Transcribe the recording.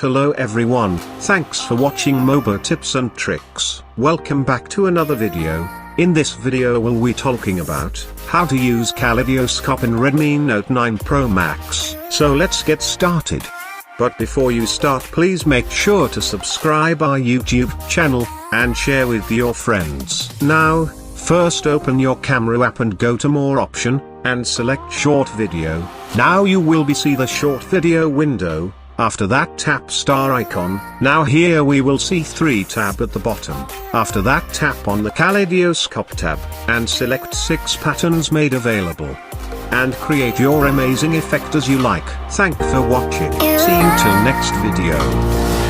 Hello everyone, thanks for watching Mobile Tips and Tricks. Welcome back to another video. In this video we'll be talking about how to use Kaleidoscope in Redmi Note 9 Pro Max. So let's get started. But before you start, please make sure to subscribe our YouTube channel and share with your friends. Now, first open your camera app and go to More option and select Short Video. Now you will see the short video window. After that, tap star icon. Now here we will see 3 tab at the bottom. After that, tap on the Kaleidoscope tab and select 6 patterns made available and create your amazing effect as you like. Thanks for watching. See you till next video.